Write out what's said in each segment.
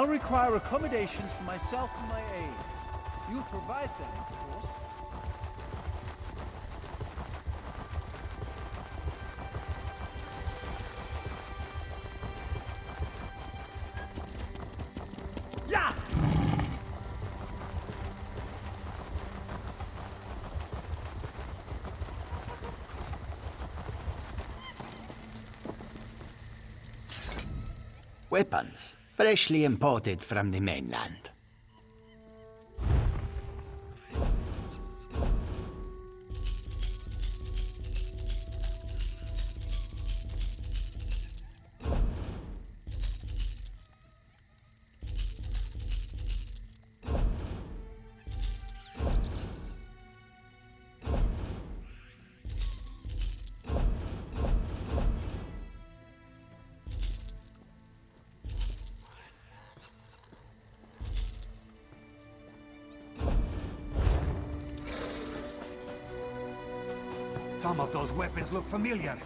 I'll require accommodations for myself and my aide. You'll provide them, of course. Yeah! Weapons, freshly imported from the mainland. Some of those weapons look familiar.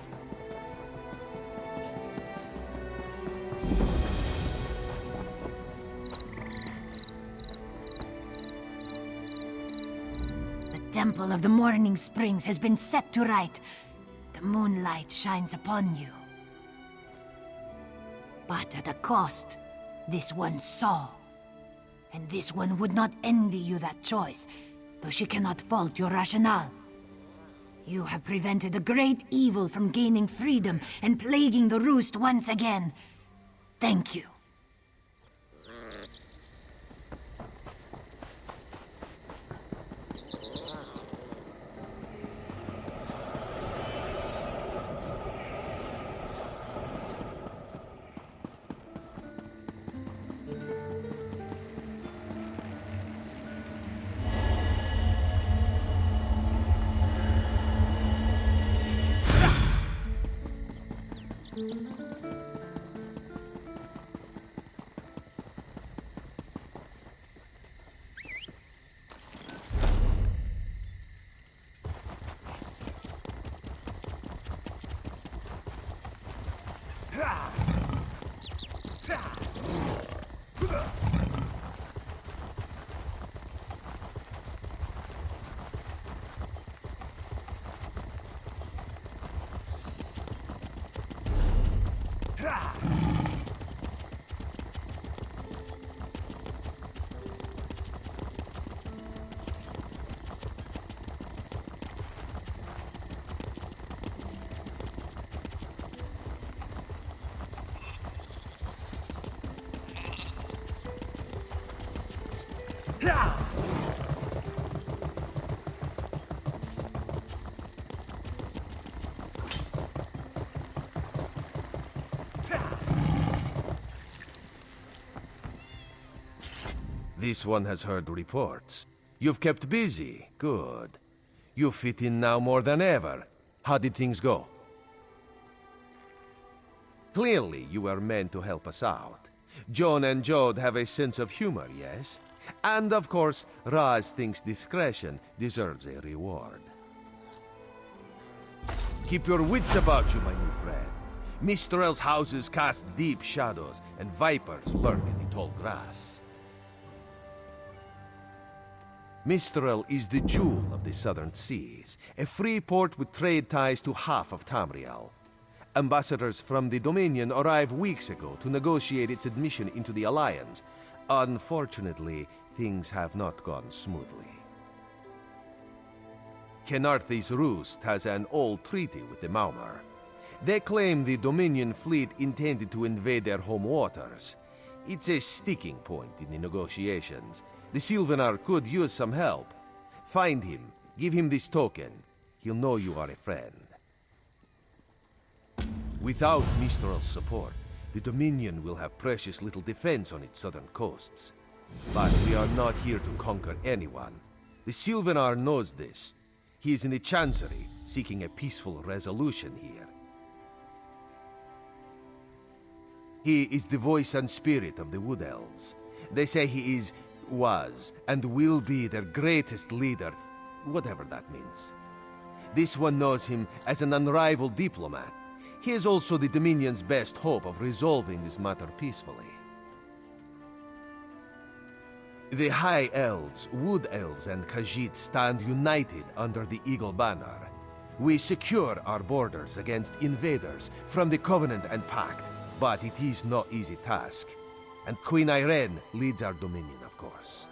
The Temple of the Morning Springs has been set to right. The moonlight shines upon you. But at a cost, this one saw. And this one would not envy you that choice, though she cannot fault your rationale. You have prevented a great evil from gaining freedom and plaguing the Roost once again. Thank you. This one has heard reports. You've kept busy. Good. You fit in now more than ever. How did things go? Clearly, you were meant to help us out. John and Jode have a sense of humor, yes? And of course, Raz thinks discretion deserves a reward. Keep your wits about you, my new friend. Mistral's houses cast deep shadows, and vipers lurk in the tall grass. Mistral is the jewel of the southern seas, a free port with trade ties to half of Tamriel. Ambassadors from the Dominion arrived weeks ago to negotiate its admission into the Alliance. Unfortunately, things have not gone smoothly. Khenarthi's Roost has an old treaty with the Maumar. They claim the Dominion fleet intended to invade their home waters. It's a sticking point in the negotiations. The Sylvanar could use some help. Find him, give him this token. He'll know you are a friend. Without Mistral's support, the Dominion will have precious little defense on its southern coasts. But we are not here to conquer anyone. The Sylvanar knows this. He is in the Chancery, seeking a peaceful resolution here. He is the voice and spirit of the Wood Elves. They say he was, and will be their greatest leader, whatever that means. This one knows him as an unrivaled diplomat. He is also the Dominion's best hope of resolving this matter peacefully. The High Elves, Wood Elves, and Khajiit stand united under the Eagle Banner. We secure our borders against invaders from the Covenant and Pact, but it is no easy task. And Queen Irene leads our dominion, of course.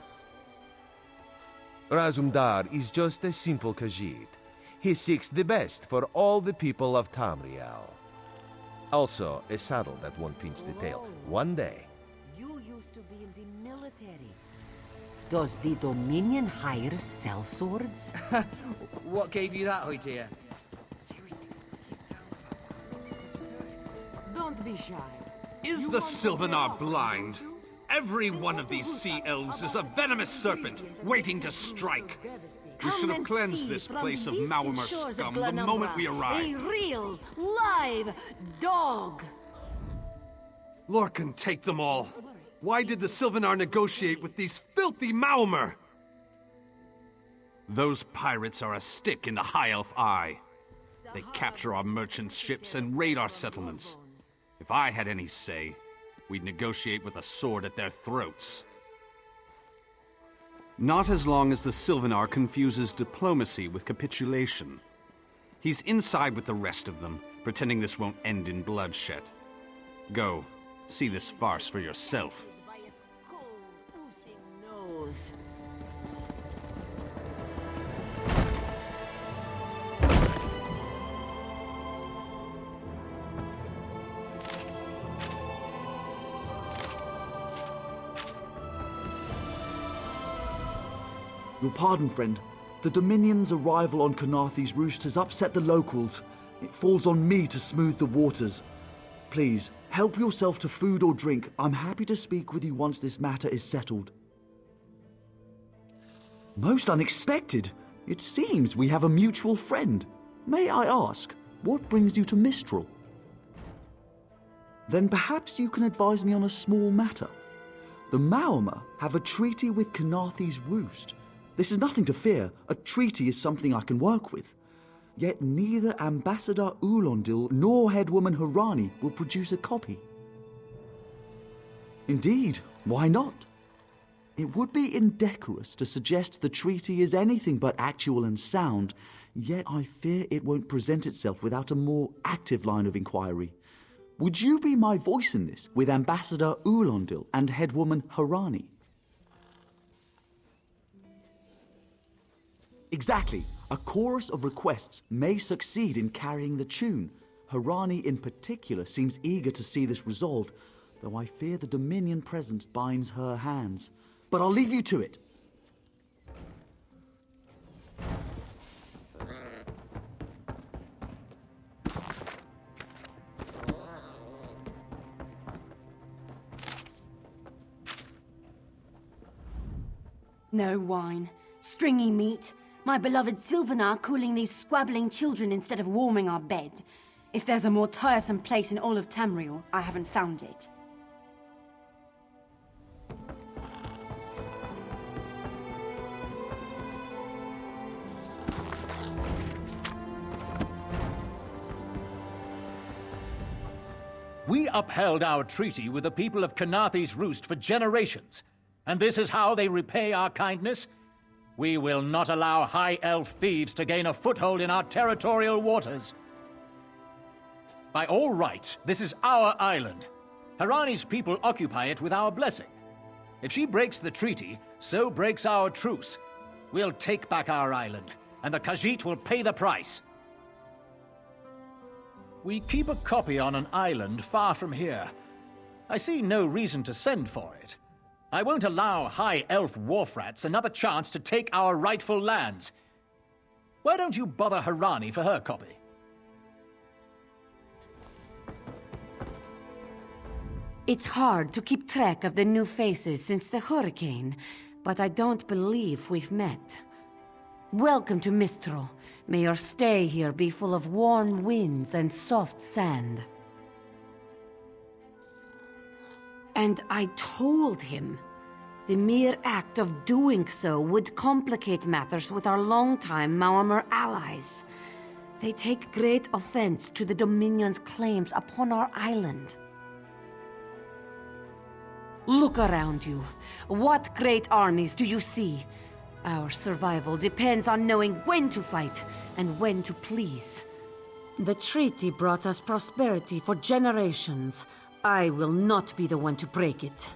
Razumdar is just a simple Khajiit. He seeks the best for all the people of Tamriel. Also, a saddle that won't pinch the tail. One day. You used to be in the military. Does the Dominion hire sellswords? What gave you that idea? Seriously, don't be shy. Is the Sylvanar blind? Every one of these sea elves is a venomous serpent waiting to strike. We should have cleansed this place of Maormer scum the moment we arrived. A real, live dog! Lorcan, take them all. Why did the Sylvanar negotiate with these filthy Maormer? Those pirates are a stick in the High Elf eye. They capture our merchant ships and raid our settlements. If I had any say, we'd negotiate with a sword at their throats. Not as long as the Sylvanar confuses diplomacy with capitulation. He's inside with the rest of them, pretending this won't end in bloodshed. Go, see this farce for yourself. By its cold, oozing nose. Your pardon, friend. The Dominion's arrival on Khenarthi's Roost has upset the locals. It falls on me to smooth the waters. Please, help yourself to food or drink. I'm happy to speak with you once this matter is settled. Most unexpected. It seems we have a mutual friend. May I ask, what brings you to Mistral? Then perhaps you can advise me on a small matter. The Maormer have a treaty with Khenarthi's Roost. This is nothing to fear. A treaty is something I can work with. Yet neither Ambassador Ulondil nor Headwoman Harani will produce a copy. Indeed, why not? It would be indecorous to suggest the treaty is anything but actual and sound, yet I fear it won't present itself without a more active line of inquiry. Would you be my voice in this with Ambassador Ulondil and Headwoman Harani? Exactly. A chorus of requests may succeed in carrying the tune. Harani in particular seems eager to see this resolved, though I fear the Dominion presence binds her hands. But I'll leave you to it. No wine, stringy meat, my beloved Sylvanar cooling these squabbling children instead of warming our bed. If there's a more tiresome place in all of Tamriel, I haven't found it. We upheld our treaty with the people of Khenarthi's Roost for generations, and this is how they repay our kindness? We will not allow High Elf thieves to gain a foothold in our territorial waters. By all rights, this is our island. Harani's people occupy it with our blessing. If she breaks the treaty, so breaks our truce. We'll take back our island, and the Khajiit will pay the price. We keep a copy on an island far from here. I see no reason to send for it. I won't allow High Elf wharf-rats another chance to take our rightful lands. Why don't you bother Harani for her copy? It's hard to keep track of the new faces since the hurricane, but I don't believe we've met. Welcome to Mistral. May your stay here be full of warm winds and soft sand. And I told him. The mere act of doing so would complicate matters with our longtime Maormer allies. They take great offense to the Dominion's claims upon our island. Look around you. What great armies do you see? Our survival depends on knowing when to fight and when to please. The treaty brought us prosperity for generations. I will not be the one to break it.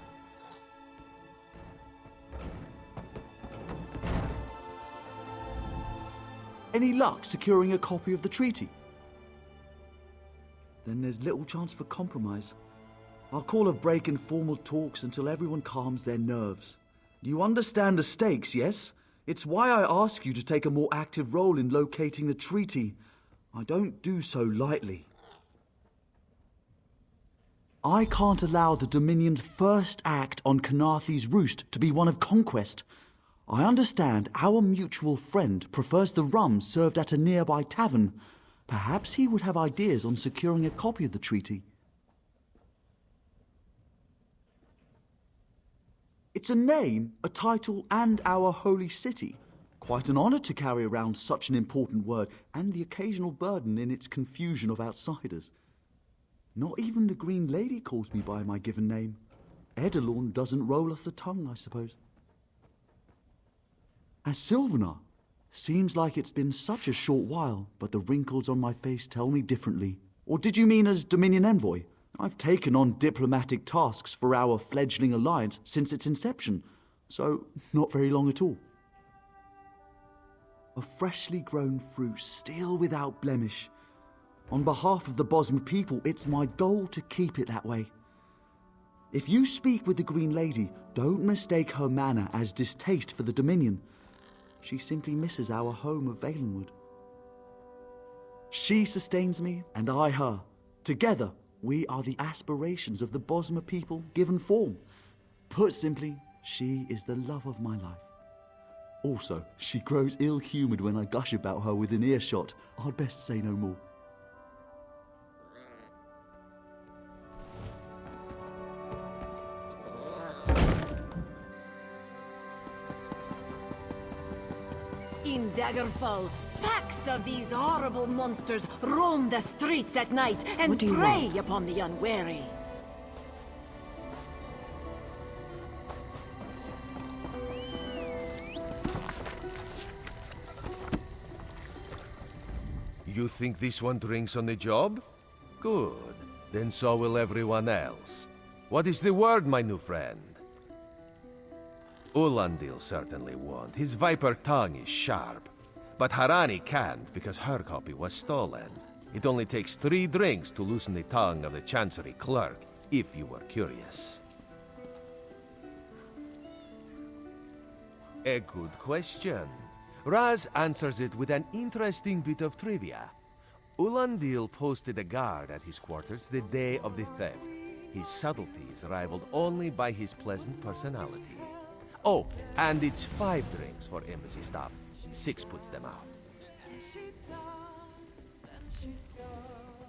Any luck securing a copy of the treaty? Then there's little chance for compromise. I'll call a break in formal talks until everyone calms their nerves. You understand the stakes, yes? It's why I ask you to take a more active role in locating the treaty. I don't do so lightly. I can't allow the Dominion's first act on Khenarthi's Roost to be one of conquest. I understand our mutual friend prefers the rum served at a nearby tavern. Perhaps he would have ideas on securing a copy of the treaty. It's a name, a title, and our holy city. Quite an honor to carry around such an important word, and the occasional burden in its confusion of outsiders. Not even the Green Lady calls me by my given name. Edelorn doesn't roll off the tongue, I suppose. As Sylvanar, seems like it's been such a short while, but the wrinkles on my face tell me differently. Or did you mean as Dominion Envoy? I've taken on diplomatic tasks for our fledgling alliance since its inception, so not very long at all. A freshly grown fruit, still without blemish. On behalf of the Bosmer people, it's my goal to keep it that way. If you speak with the Green Lady, don't mistake her manner as distaste for the Dominion. She simply misses our home of Valenwood. She sustains me, and I her. Together, we are the aspirations of the Bosmer people given form. Put simply, she is the love of my life. Also, she grows ill-humoured when I gush about her within earshot. I'd best say no more. In Daggerfall, packs of these horrible monsters roam the streets at night and prey upon the unwary. You think this one drinks on the job? Good. Then so will everyone else. What is the word, my new friend? Ulandil certainly won't. His viper tongue is sharp. But Harani can't because her copy was stolen. It only takes 3 drinks to loosen the tongue of the Chancery clerk, if you were curious. A good question. Raz answers it with an interesting bit of trivia. Ulandil posted a guard at his quarters the day of the theft. His subtlety is rivaled only by his pleasant personality. Oh, and it's 5 drinks for embassy staff. 6 puts them out.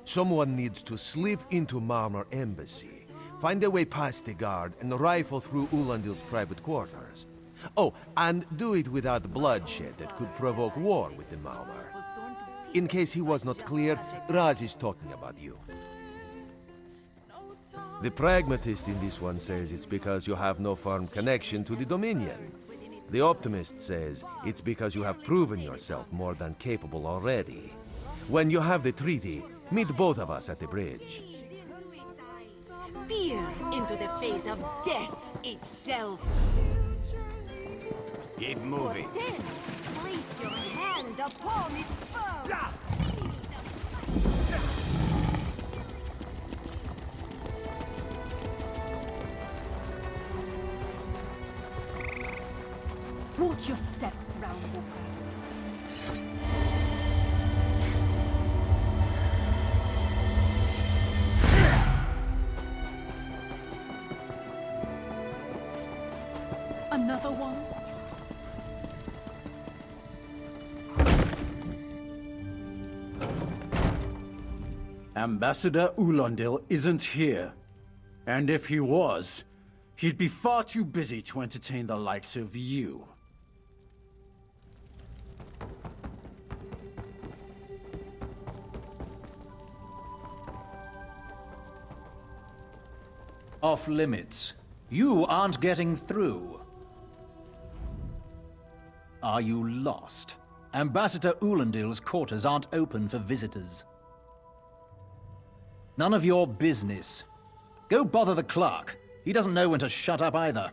Someone needs to slip into Marmor Embassy, find a way past the guard, and rifle through Ulandil's private quarters. Oh, and do it without bloodshed that could provoke war with the Marmor. In case he was not clear, Raz is talking about you. The pragmatist in this one says it's because you have no firm connection to the Dominion. The optimist says it's because you have proven yourself more than capable already. When you have the treaty, meet both of us at the bridge. Peer into the face of death itself. Keep moving. Then, place your hand upon its fur. Watch your step, Roundwalker. Another one? Ambassador Ulandil isn't here. And if he was, he'd be far too busy to entertain the likes of you. Off limits. You aren't getting through. Are you lost? Ambassador Ulendil's quarters aren't open for visitors. None of your business. Go bother the clerk. He doesn't know when to shut up either.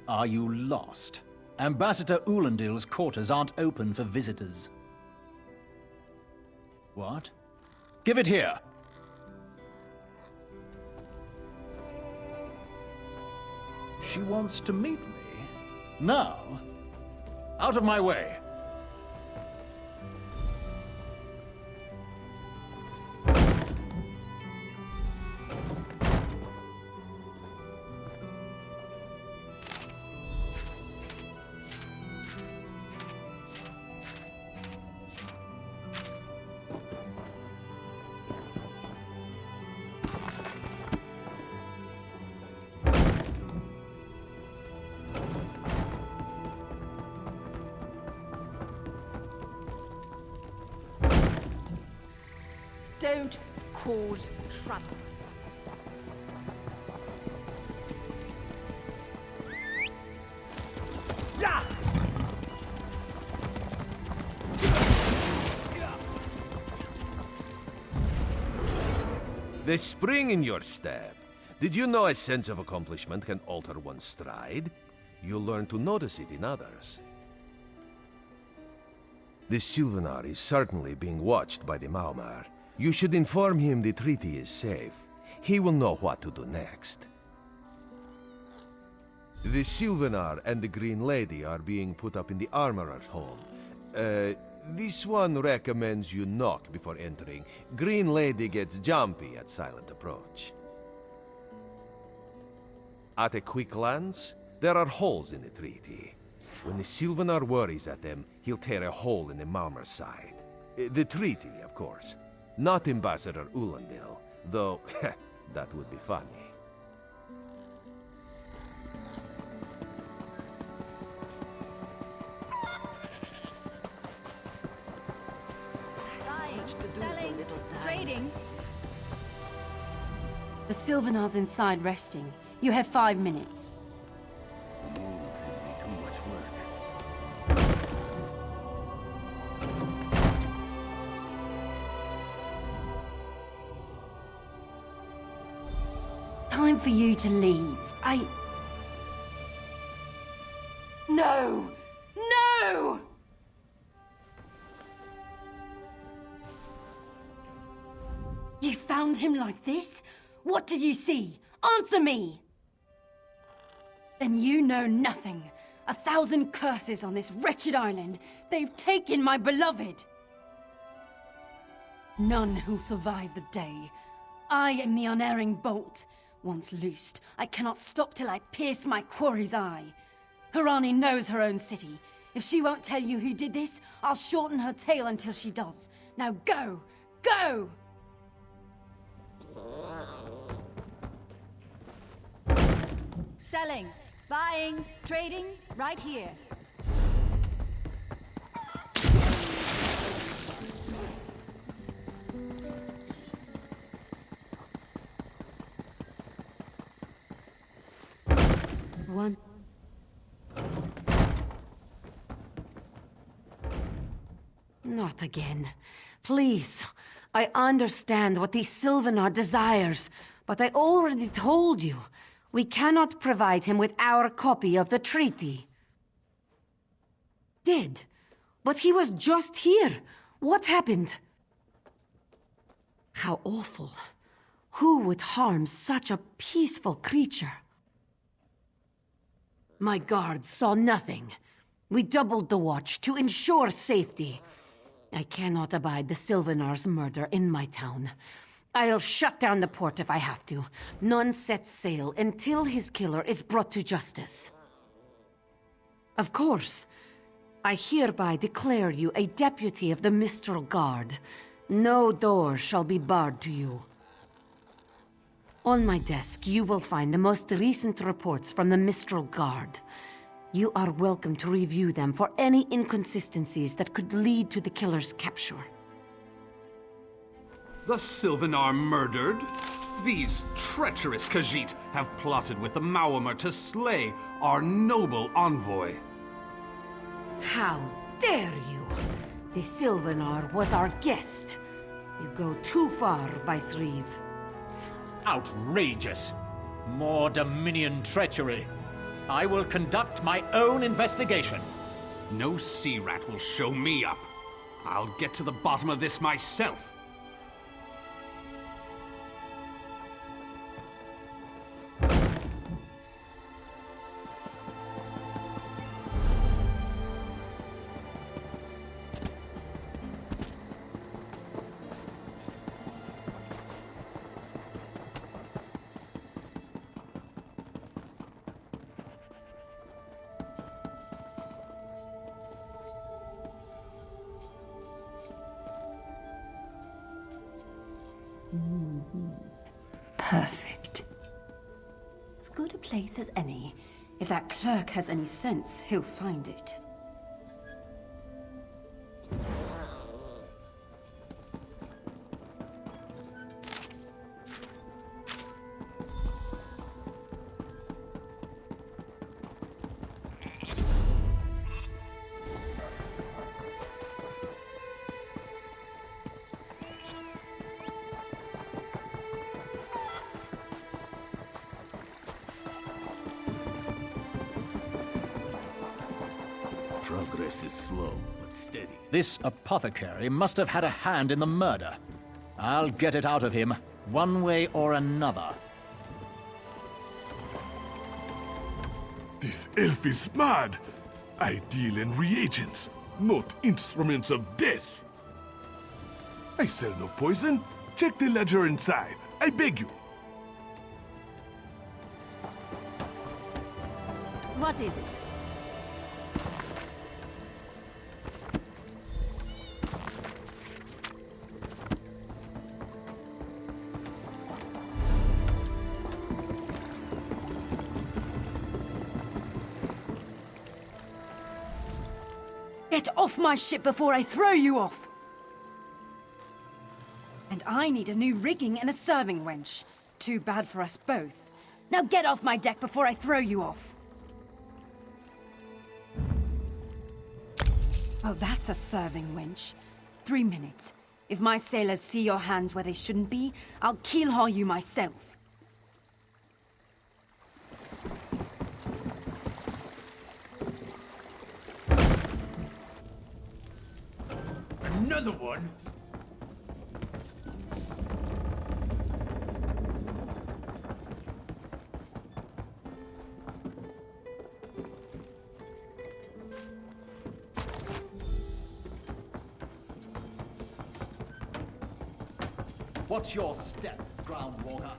Are you lost? Ambassador Ulendil's quarters aren't open for visitors. What? Give it here! She wants to meet me? Now? Out of my way! Don't cause trouble. The spring in your step. Did you know a sense of accomplishment can alter one's stride? You'll learn to notice it in others. The Sylvanar is certainly being watched by the Maumar. You should inform him the treaty is safe. He will know what to do next. The Sylvanar and the Green Lady are being put up in the Armorer's home. This one recommends you knock before entering. Green Lady gets jumpy at silent approach. At a quick glance, there are holes in the treaty. When the Sylvanar worries at them, he'll tear a hole in the Malmer's side. The treaty, of course. Not Ambassador Ulendil, though that would be funny. Buying, selling, trading. The Sylvanar's inside resting. You have 5 minutes. Time for you to leave. No! No! You found him like this? What did you see? Answer me! Then you know nothing. 1,000 curses on this wretched island. They've taken my beloved. None who'll survive the day. I am the unerring bolt. Once loosed, I cannot stop till I pierce my quarry's eye. Khenarthi knows her own city. If she won't tell you who did this, I'll shorten her tale until she does. Now go! Go! Selling, buying, trading, right here. One. Not again. Please. I understand what the Sylvanar desires, but I already told you. We cannot provide him with our copy of the treaty. Did? But he was just here. What happened? How awful. Who would harm such a peaceful creature? My guards saw nothing. We doubled the watch to ensure safety. I cannot abide the Sylvanar's murder in my town. I'll shut down the port if I have to. None sets sail until his killer is brought to justice. Of course, I hereby declare you a deputy of the Mistral Guard. No door shall be barred to you. On my desk, you will find the most recent reports from the Mistral Guard. You are welcome to review them for any inconsistencies that could lead to the killer's capture. The Sylvanar murdered? These treacherous Khajiit have plotted with the Maormer to slay our noble envoy. How dare you! The Sylvanar was our guest. You go too far, Vice-Reeve. Outrageous! More Dominion treachery. I will conduct my own investigation. No sea rat will show me up. I'll get to the bottom of this myself. Perfect. As good a place as any. If that clerk has any sense, he'll find it. Progress is slow, but steady. This apothecary must have had a hand in the murder. I'll get it out of him, one way or another. This elf is mad. I deal in reagents, not instruments of death. I sell no poison. Check the ledger inside. I beg you. What is it? Get off my ship before I throw you off! And I need a new rigging and a serving wench. Too bad for us both. Now get off my deck before I throw you off! Well, that's a serving wench. 3 minutes. If my sailors see your hands where they shouldn't be, I'll keel-haul you myself. Another one? What's your step, Groundwalker?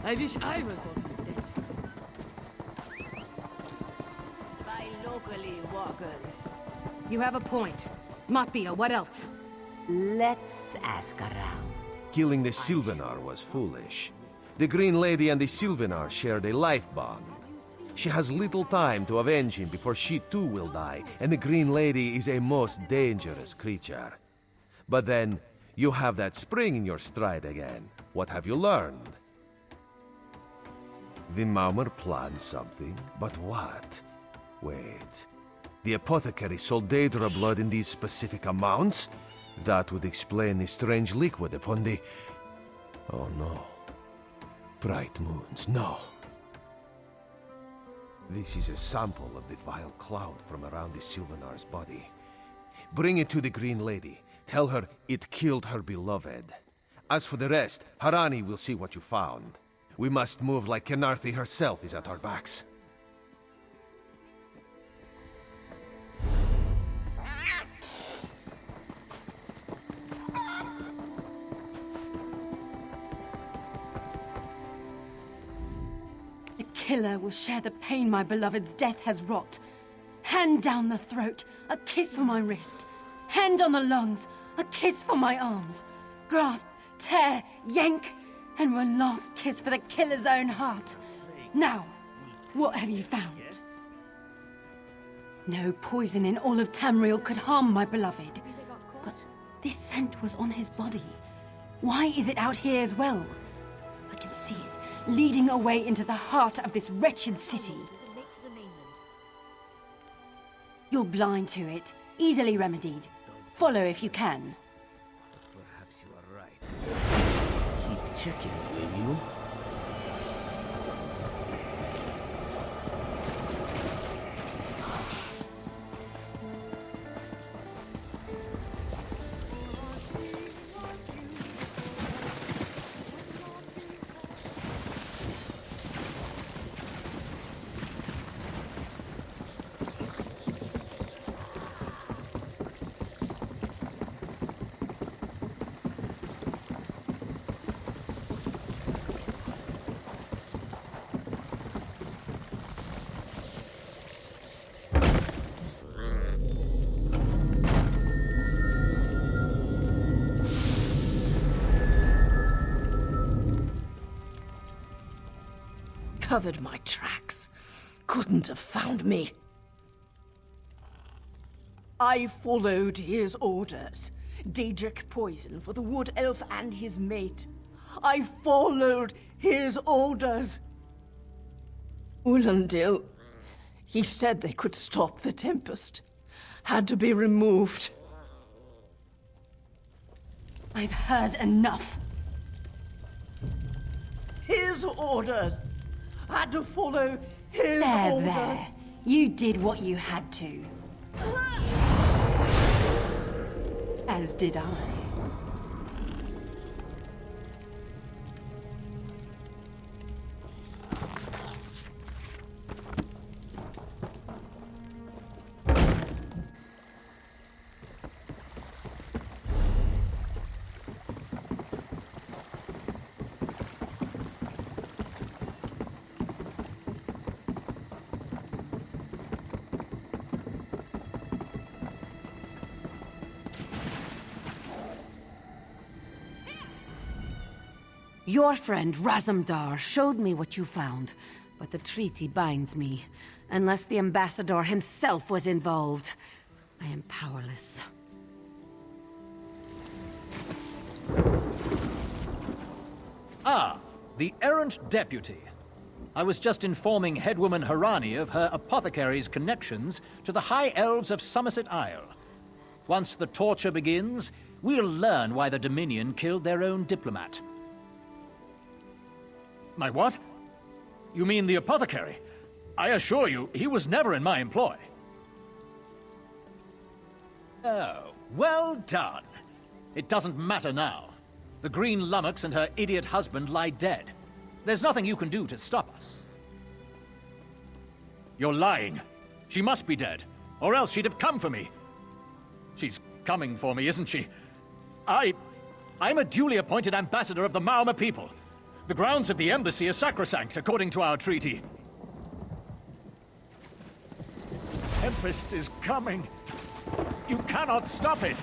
I wish I was off dead. By locally walkers. You have a point. Matbia, what else? Let's ask around. Killing the Sylvanar was foolish. The Green Lady and the Sylvanar shared a life bond. She has little time to avenge him before she too will die, and the Green Lady is a most dangerous creature. But then, you have that spring in your stride again. What have you learned? The Maormer planned something, but what? Wait. The apothecary sold Daedra blood in these specific amounts? That would explain the strange liquid upon the... Oh no. Bright moons, no. This is a sample of the vile cloud from around the Sylvanar's body. Bring it to the Green Lady. Tell her it killed her beloved. As for the rest, Harani will see what you found. We must move like Khenarthi herself is at our backs. The killer will share the pain my beloved's death has wrought. Hand down the throat, a kiss for my wrist. Hand on the lungs, a kiss for my arms. Grasp, tear, yank, and one last kiss for the killer's own heart. Now, what have you found? No poison in all of Tamriel could harm my beloved. But this scent was on his body. Why is it out here as well? I can see it, leading away into the heart of this wretched city. You're blind to it, easily remedied. Follow if you can. Perhaps you are right. Keep checking, will you? Covered my tracks. Couldn't have found me. I followed his orders. Daedric poison for the wood elf and his mate. I followed his orders. Ulandil, he said they could stop the tempest. Had to be removed. I've heard enough. His orders. Had to follow his orders. There. You did what you had to. As did I. Your friend Razumdar showed me what you found, but the treaty binds me. Unless the ambassador himself was involved, I am powerless. Ah, the errant deputy. I was just informing headwoman Harani of her apothecary's connections to the High Elves of Somerset Isle. Once the torture begins, we'll learn why the Dominion killed their own diplomat. My what? You mean the apothecary? I assure you, he was never in my employ. Oh, well done. It doesn't matter now. The Green Lummox and her idiot husband lie dead. There's nothing you can do to stop us. You're lying. She must be dead, or else she'd have come for me. She's coming for me, isn't she? I'm a duly appointed ambassador of the Mauma people. The grounds of the embassy are sacrosanct, according to our treaty. Tempest is coming. You cannot stop it.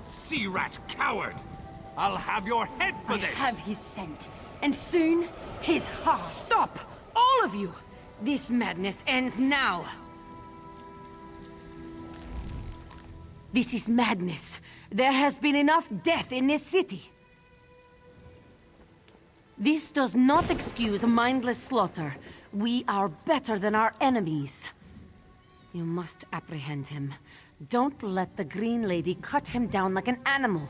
Sea rat coward! I'll have your head for this! I have his scent, and soon, his heart. Stop! All of you! This madness ends now! This is madness. There has been enough death in this city. This does not excuse mindless slaughter. We are better than our enemies. You must apprehend him. Don't let the Green Lady cut him down like an animal.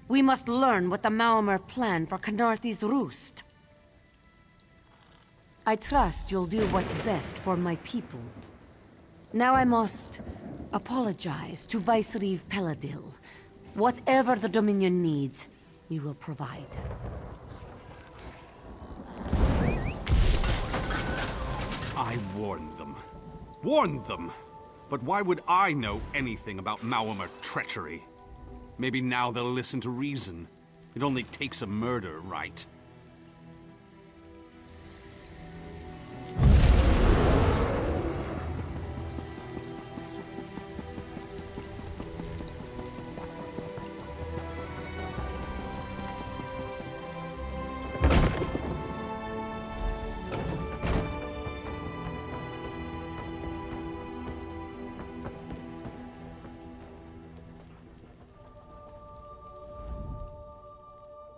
We must learn what the Maumar plan for Khenarthi's Roost. I trust you'll do what's best for my people. Now I must apologize to Vicereeve Peladil. Whatever the Dominion needs, you will provide. I warned them. Warned them! But why would I know anything about Maormer treachery? Maybe now they'll listen to reason. It only takes a murder, right?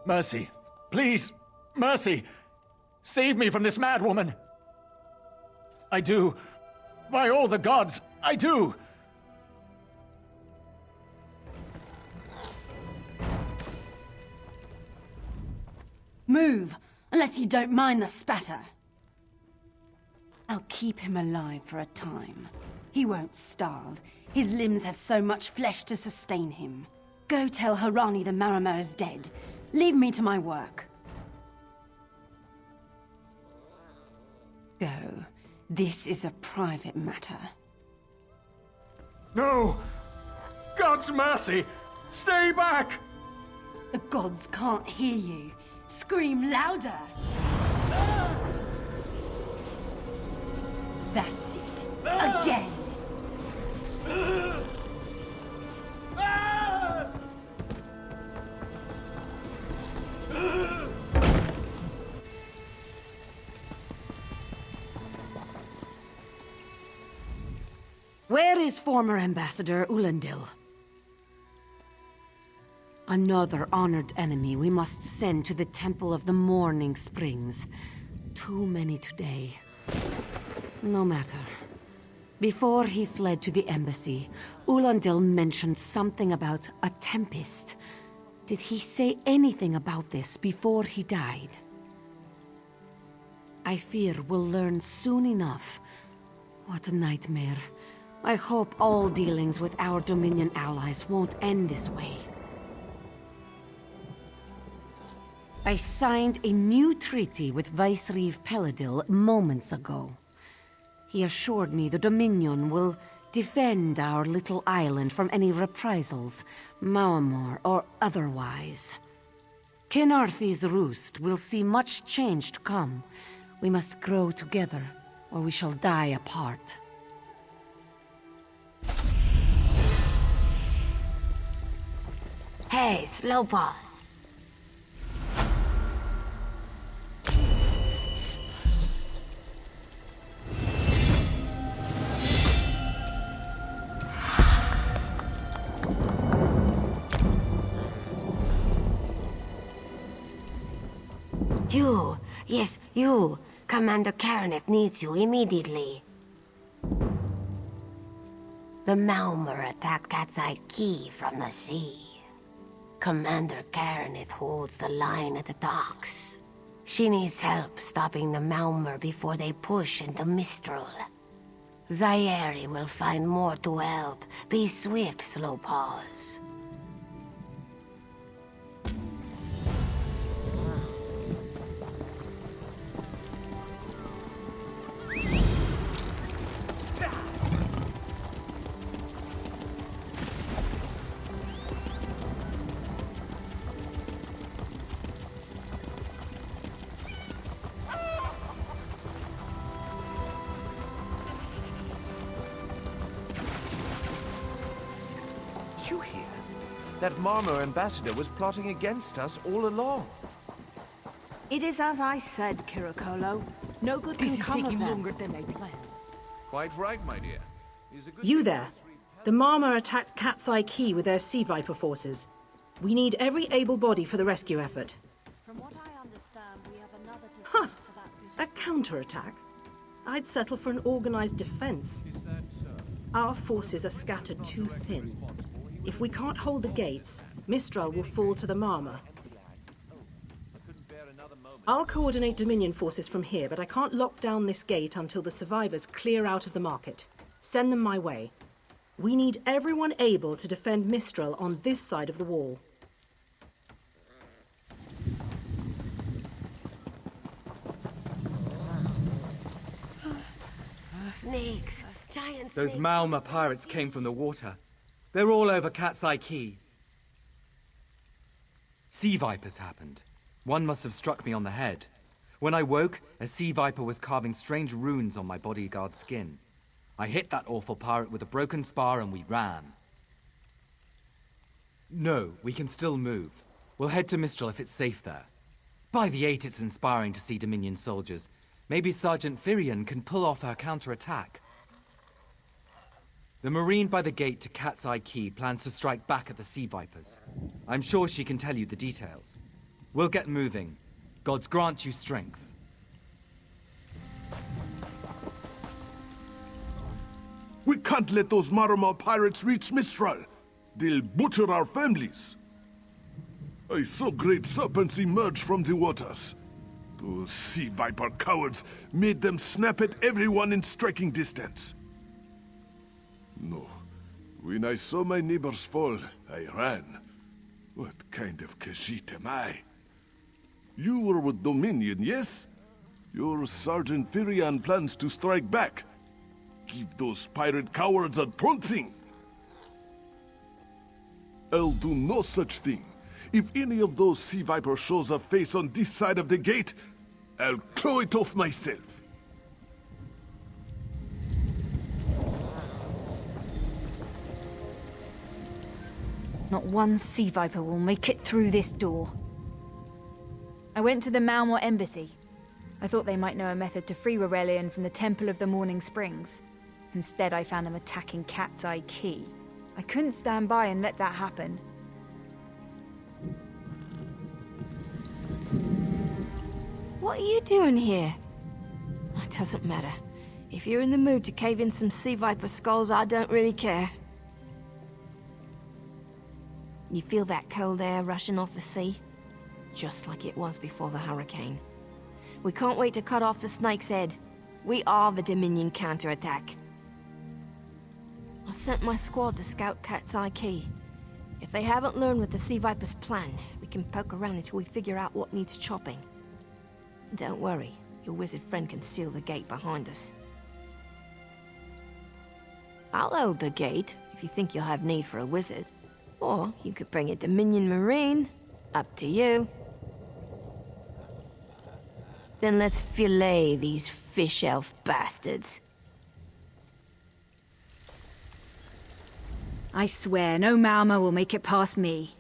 Mercy. Please, mercy. Save me from this mad woman. I do. By all the gods, I do. Move, unless you don't mind the spatter. I'll keep him alive for a time. He won't starve. His limbs have so much flesh to sustain him. Go tell Harani the Maormer is dead. Leave me to my work. Go. This is a private matter. No! God's mercy! Stay back! The gods can't hear you. Scream louder! That's it. Again! Where is former Ambassador Ulandil? Another honored enemy we must send to the Temple of the Morning Springs. Too many today. No matter. Before he fled to the embassy, Ulandil mentioned something about a tempest. Did he say anything about this before he died? I fear we'll learn soon enough. What a nightmare. I hope all dealings with our Dominion allies won't end this way. I signed a new treaty with Vicereeve Peladil moments ago. He assured me the Dominion will defend our little island from any reprisals, Maormer or otherwise. Khenarthi's Roost will see much change to come. We must grow together, or we shall die apart. Hey, slow pause. You, yes, you. Commander Khenarthi needs you immediately. The Maormer attacked Cat's-Eye Key from the sea. Commander Khenarthi holds the line at the docks. She needs help stopping the Maormer before they push into Mistral. Zairi will find more to help. Be swift, Slowpaws. Did you hear? That Maormer ambassador was plotting against us all along. It is as I said, Kirikolo. No good can come of them. longer than I planned. Quite right, my dear. You there. The Maormer attacked Cat's-Eye Key with their Sea Viper forces. We need every able body for the rescue effort. From what I understand, we have another to Huh! for that A counterattack? I'd settle for an organized defense. Our forces are scattered too thin. If we can't hold the gates, Mistral will fall to the Maormer. I'll coordinate Dominion forces from here, but I can't lock down this gate until the survivors clear out of the market. Send them my way. We need everyone able to defend Mistral on this side of the wall. Those Malma pirates came from the water. They're all over Cat's Eye Key. Sea vipers happened. One must have struck me on the head. When I woke, a sea viper was carving strange runes on my bodyguard's skin. I hit that awful pirate with a broken spar and we ran. No, we can still move. We'll head to Mistral if it's safe there. By the 8, it's inspiring to see Dominion soldiers. Maybe Sergeant Firion can pull off our counterattack. The Marine by the gate to Cat's Eye Key plans to strike back at the Sea Vipers. I'm sure she can tell you the details. We'll get moving. Gods grant you strength. We can't let those Marama pirates reach Mistral. They'll butcher our families. I saw great serpents emerge from the waters. Those sea viper cowards made them snap at everyone in striking distance. No. When I saw my neighbors fall, I ran. What kind of Khajiit am I? You were with Dominion, yes? Your Sergeant Firion plans to strike back. Give those pirate cowards a trouncing. I'll do no such thing. If any of those sea vipers shows a face on this side of the gate, I'll claw it off myself. Not one sea viper will make it through this door. I went to the Malmor embassy. I thought they might know a method to free Aurelian from the Temple of the Morning Springs. Instead, I found them attacking Cat's Eye Key. I couldn't stand by and let that happen. What are you doing here? It doesn't matter. If you're in the mood to cave in some sea viper skulls, I don't really care. You feel that cold air rushing off the sea? Just like it was before the hurricane. We can't wait to cut off the snake's head. We are the Dominion counterattack. I sent my squad to scout Cat's Eye Key. If they haven't learned what the Sea Viper's plan, we can poke around until we figure out what needs chopping. Don't worry, your wizard friend can seal the gate behind us. I'll hold the gate, if you think you'll have need for a wizard. Or you could bring a Dominion Marine. Up to you. Then let's fillet these fish elf bastards. I swear, no Malma will make it past me.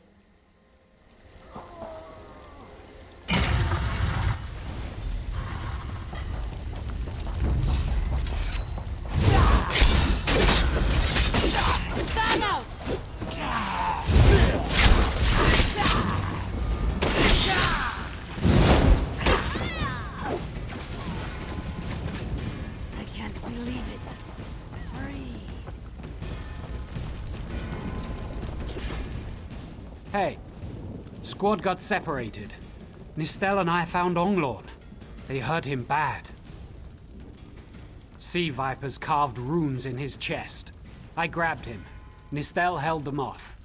Hey, squad got separated. Nistel and I found Onglorn. They hurt him bad. Sea vipers carved runes in his chest. I grabbed him. Nistel held them off.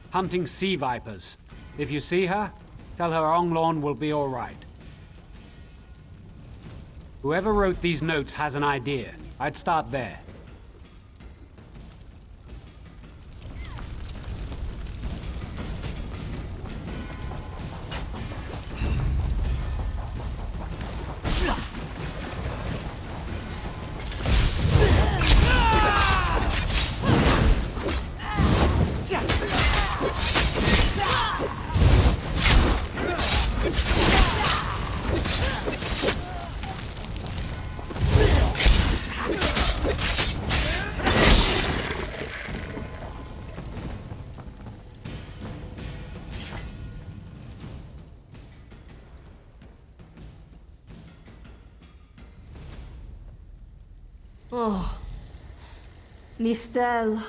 Hunting sea vipers. If you see her, tell her Onglorn will be all right. Whoever wrote these notes has an idea. I'd start there. Oh, Nistel.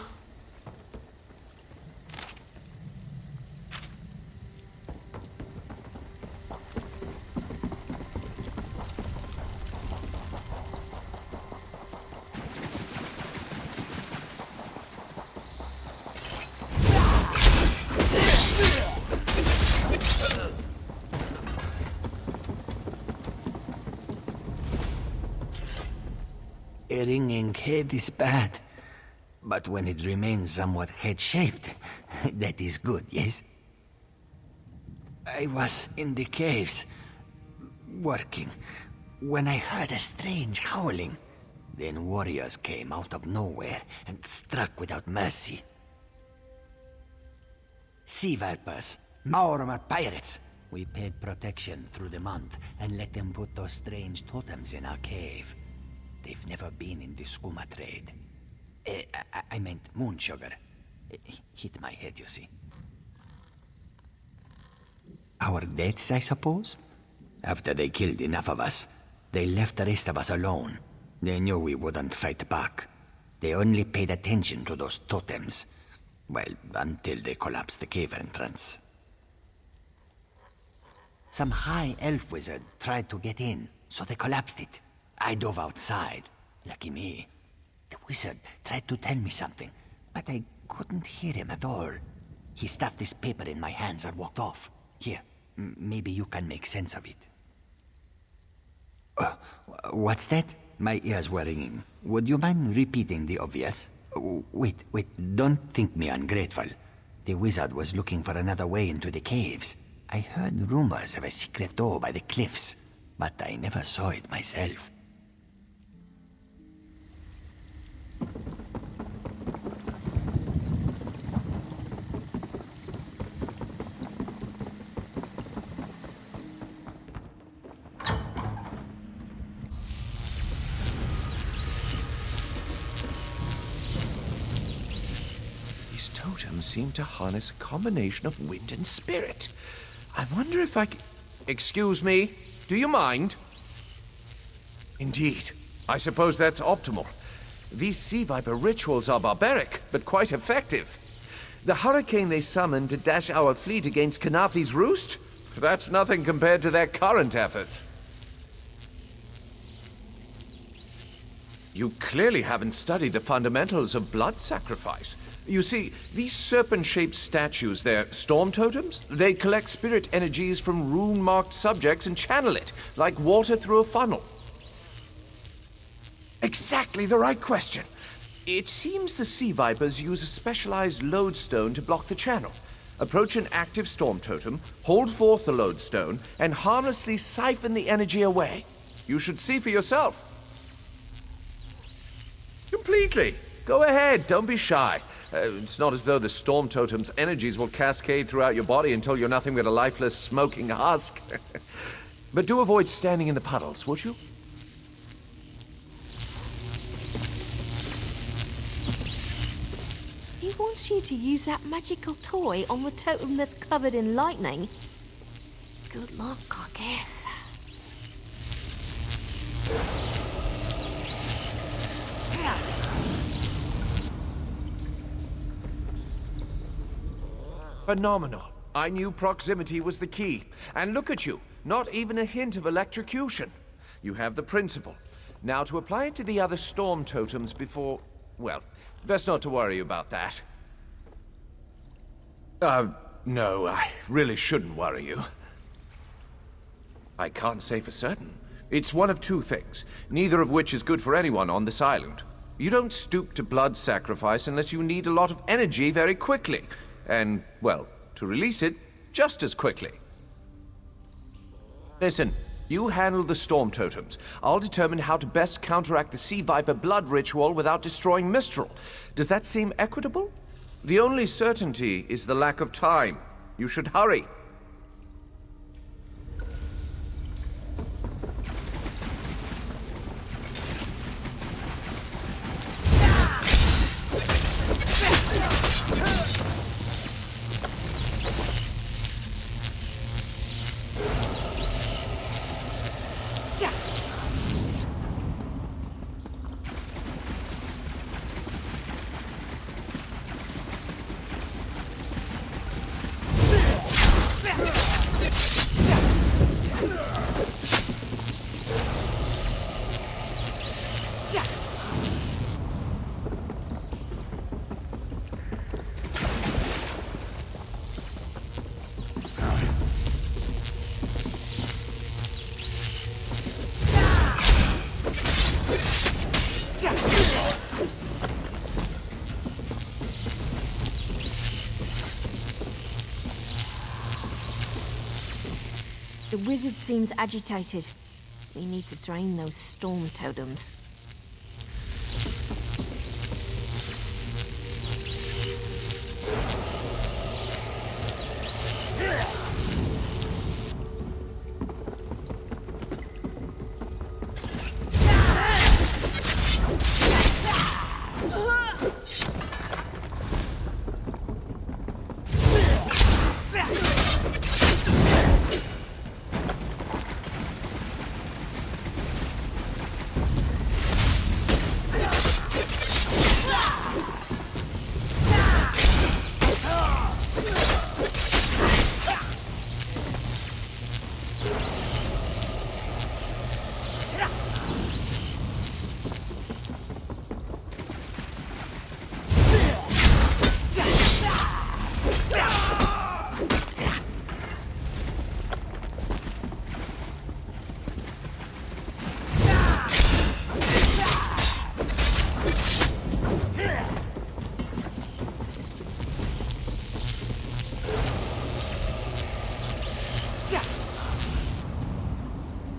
It springing head is bad. But when it remains somewhat head-shaped, that is good, yes? I was in the caves, working, when I heard a strange howling. Then warriors came out of nowhere and struck without mercy. Sea vipers, Maormer pirates. We paid protection through the month and let them put those strange totems in our cave. They've never been in the skooma trade. I meant moon sugar. Hit my head, you see. Our deaths, I suppose? After they killed enough of us, they left the rest of us alone. They knew we wouldn't fight back. They only paid attention to those totems. Well, until they collapsed the cave entrance. Some high elf wizard tried to get in, so they collapsed it. I dove outside. Lucky me. The wizard tried to tell me something, but I couldn't hear him at all. He stuffed this paper in my hands and walked off. Here, maybe you can make sense of it. What's that? My ears were ringing. Would you mind repeating the obvious? Wait, don't think me ungrateful. The wizard was looking for another way into the caves. I heard rumors of a secret door by the cliffs, but I never saw it myself. Totems seem to harness a combination of wind and spirit. I wonder if I can... Excuse me, do you mind? Indeed, I suppose that's optimal. These sea viper rituals are barbaric, but quite effective. The hurricane they summoned to dash our fleet against Khenarthi's Roost? That's nothing compared to their current efforts. You clearly haven't studied the fundamentals of blood sacrifice. You see, these serpent-shaped statues, they're storm totems. They collect spirit energies from rune-marked subjects and channel it, like water through a funnel. Exactly the right question. It seems the sea vipers use a specialized lodestone to block the channel. Approach an active storm totem, hold forth the lodestone, and harmlessly siphon the energy away. You should see for yourself. Completely. Go ahead, don't be shy. It's not as though the storm totem's energies will cascade throughout your body until you're nothing but a lifeless, smoking husk. But do avoid standing in the puddles, would you? He wants you to use that magical toy on the totem that's covered in lightning. Good luck, I guess. Phenomenal. I knew proximity was the key. And look at you, not even a hint of electrocution. You have the principle. Now to apply it to the other storm totems before... well, best not to worry about that. No, I really shouldn't worry you. I can't say for certain. It's one of two things, neither of which is good for anyone on this island. You don't stoop to blood sacrifice unless you need a lot of energy very quickly. And, well, to release it just as quickly. Listen, you handle the storm totems. I'll determine how to best counteract the sea viper blood ritual without destroying Mistral. Does that seem equitable? The only certainty is the lack of time. You should hurry. The wizard seems agitated. We need to drain those storm totems.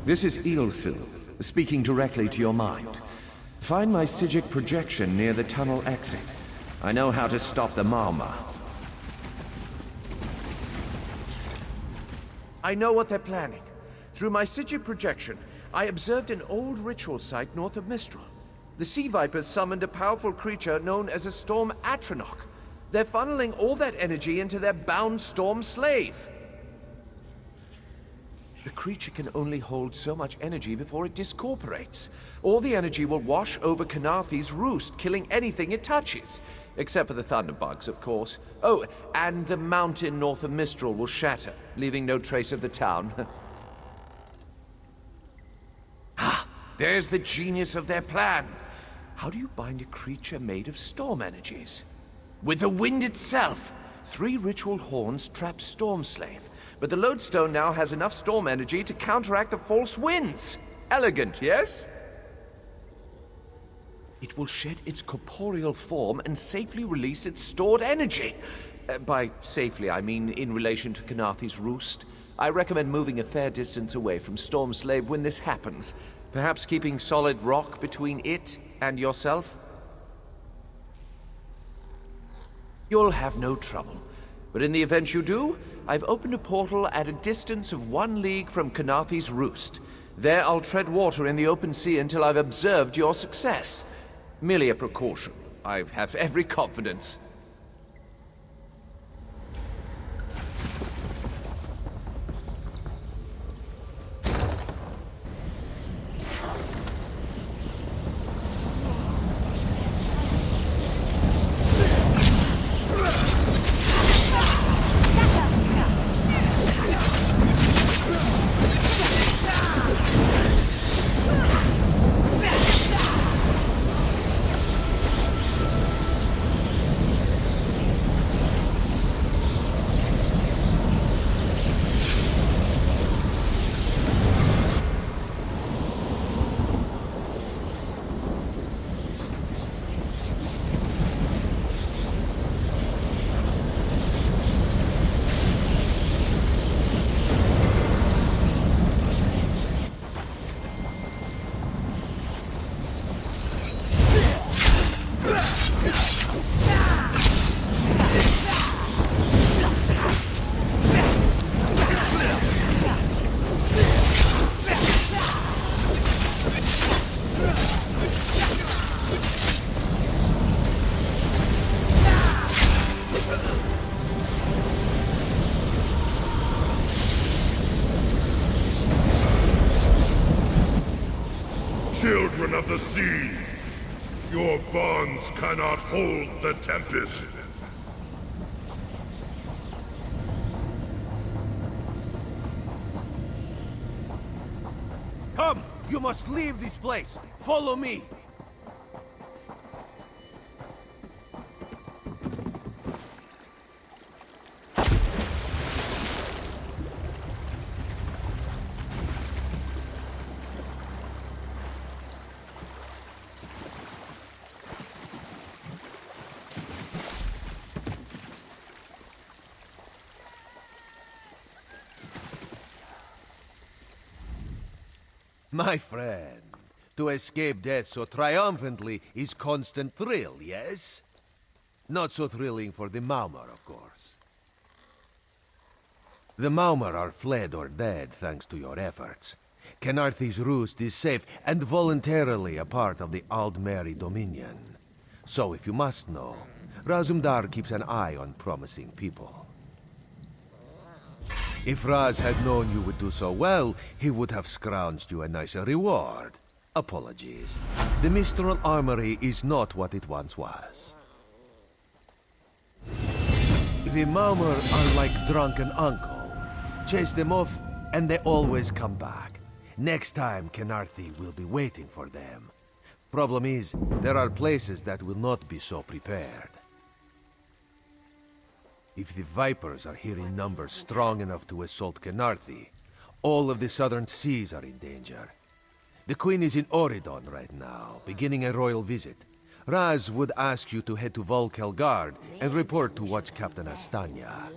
This is Eelsil, speaking directly to your mind. Find my Psijic projection near the tunnel exit. I know how to stop the Marma. I know what they're planning. Through my Psijic projection, I observed an old ritual site north of Mistral. The Sea Vipers summoned a powerful creature known as a Storm Atronach. They're funneling all that energy into their bound Storm Slave. The creature can only hold so much energy before it discorporates. All the energy will wash over Khenarthi's Roost, killing anything it touches. Except for the thunderbugs, of course. Oh, and the mountain north of Mistral will shatter, leaving no trace of the town. Ah, there's the genius of their plan. How do you bind a creature made of storm energies? With the wind itself. 3 ritual horns trap Storm Slave. But the lodestone now has enough storm energy to counteract the false winds. Elegant, yes? It will shed its corporeal form and safely release its stored energy. By safely, I mean in relation to Khenarthi's Roost. I recommend moving a fair distance away from Storm Slave when this happens. Perhaps keeping solid rock between it and yourself? You'll have no trouble. But in the event you do, I've opened a portal at a distance of 1 league from Khenarthi's Roost. There I'll tread water in the open sea until I've observed your success. Merely a precaution. I have every confidence. Children of the sea, your bonds cannot hold the tempest. Come! You must leave this place! Follow me! My friend, to escape death so triumphantly is constant thrill, yes? Not so thrilling for the Maumar, of course. The Maumar are fled or dead thanks to your efforts. Khenarthi's Roost is safe and voluntarily a part of the Aldmeri Dominion. So if you must know, Razumdar keeps an eye on promising people. If Raz had known you would do so well, he would have scrounged you a nicer reward. Apologies. The Mistral Armory is not what it once was. The Maumar are like drunken uncle. Chase them off, and they always come back. Next time, Khenarthi will be waiting for them. Problem is, there are places that will not be so prepared. If the Vipers are here in numbers strong enough to assault Khenarthi, all of the southern seas are in danger. The Queen is in Auridon right now, beginning a royal visit. Raz would ask you to head to Volkelgard and report to Watch Captain Astanya.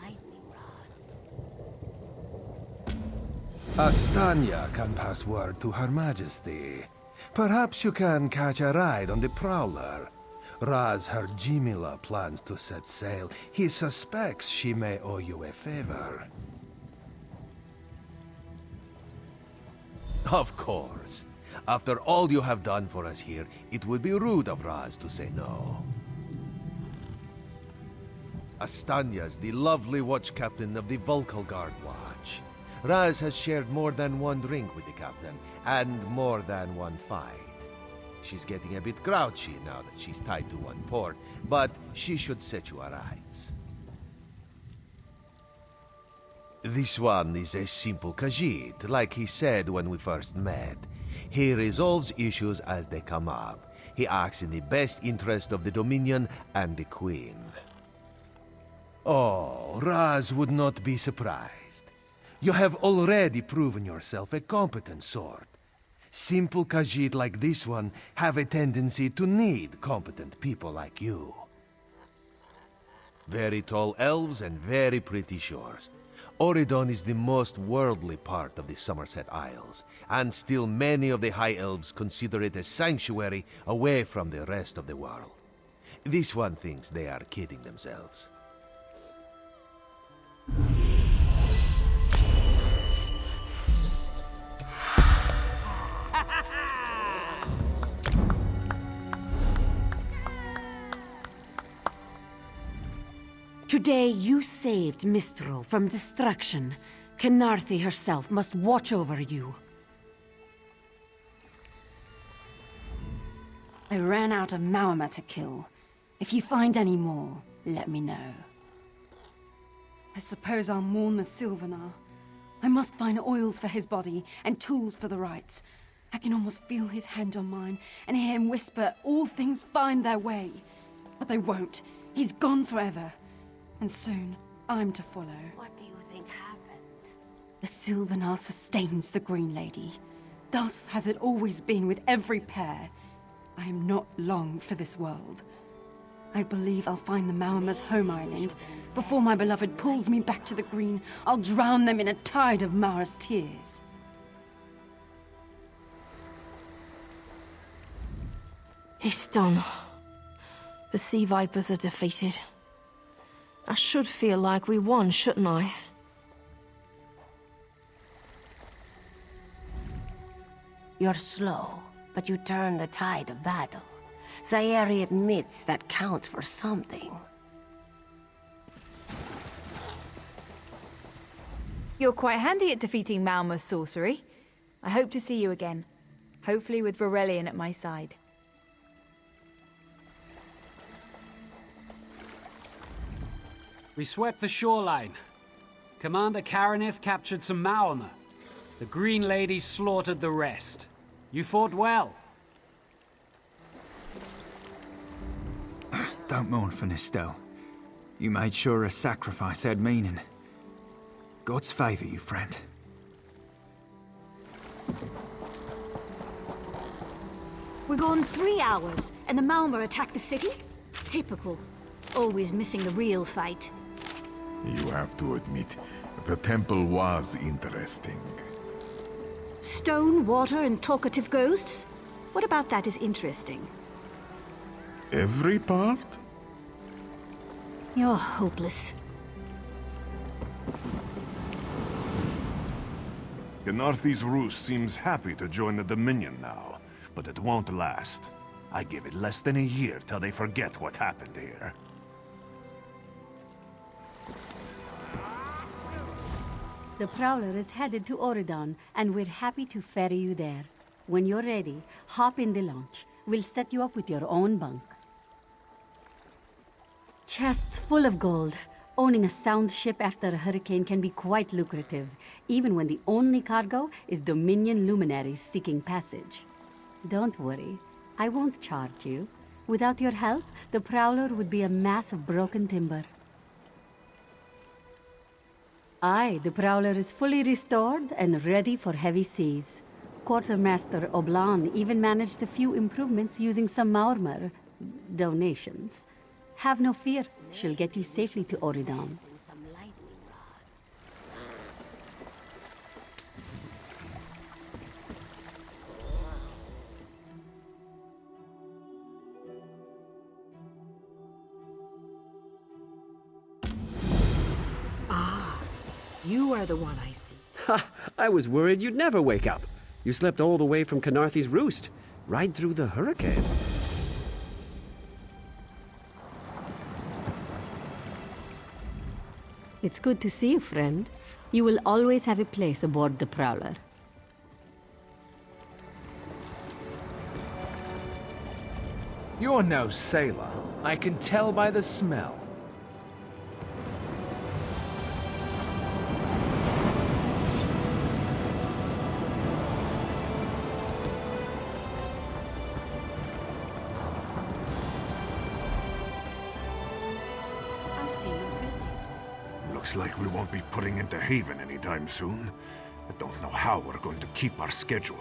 Astanya can pass word to Her Majesty. Perhaps you can catch a ride on the Prowler. Raz her Jimila plans to set sail. He suspects she may owe you a favor. Of course. After all you have done for us here, it would be rude of Raz to say no. Astanya's the lovely watch captain of the Volkelgard Watch. Raz has shared more than one drink with the captain, and more than one fight. She's getting a bit grouchy now that she's tied to one port, but she should set you aright. This one is a simple Khajiit, like he said when we first met. He resolves issues as they come up. He acts in the best interest of the Dominion and the Queen. Oh, Raz would not be surprised. You have already proven yourself a competent sword. Simple Khajiit like this one have a tendency to need competent people like you. Very tall elves and very pretty shores. Auridon is the most worldly part of the Somerset Isles, and still many of the High Elves consider it a sanctuary away from the rest of the world. This one thinks they are kidding themselves. Today you saved Mistral from destruction. Khenarthi herself must watch over you. I ran out of Maumar to kill. If you find any more, let me know. I suppose I'll mourn the Sylvanar. I must find oils for his body and tools for the rites. I can almost feel his hand on mine and hear him whisper, all things find their way. But they won't. He's gone forever. And soon, I'm to follow. What do you think happened? The Sylvanar sustains the Green Lady. Thus has it always been with every pair. I am not long for this world. I believe I'll find the Maumar's home island. Before my beloved pulls me back to the Green, I'll drown them in a tide of Mara's tears. It's done. The Sea Vipers are defeated. I should feel like we won, shouldn't I? You're slow, but you turn the tide of battle. Sayeri admits that counts for something. You're quite handy at defeating Malma's sorcery. I hope to see you again. Hopefully with Varelian at my side. We swept the shoreline. Commander Khenarthi captured some Maumar. The Green Lady slaughtered the rest. You fought well. Don't mourn for Nistel. You made sure a sacrifice had meaning. God's favor you, friend. We're gone 3 hours, and the Maumar attacked the city? Typical. Always missing the real fight. You have to admit, the temple was interesting. Stone, water, and talkative ghosts? What about that is interesting? Every part? You're hopeless. Khenarthi's Roost seems happy to join the Dominion now, but it won't last. I give it less than a year till they forget what happened here. The Prowler is headed to Auridon, and we're happy to ferry you there. When you're ready, hop in the launch. We'll set you up with your own bunk. Chests full of gold. Owning a sound ship after a hurricane can be quite lucrative, even when the only cargo is Dominion luminaries seeking passage. Don't worry, I won't charge you. Without your help, the Prowler would be a mass of broken timber. Aye, the Prowler is fully restored and ready for heavy seas. Quartermaster Oblan even managed a few improvements using some Maormer donations. Have no fear, she'll get you safely to Auridon. You are the one I see. Ha! I was worried you'd never wake up. You slept all the way from Khenarthi's Roost, right through the hurricane. It's good to see you, friend. You will always have a place aboard the Prowler. You're no sailor. I can tell by the smell. Looks like we won't be putting into haven anytime soon. I don't know how we're going to keep our schedule.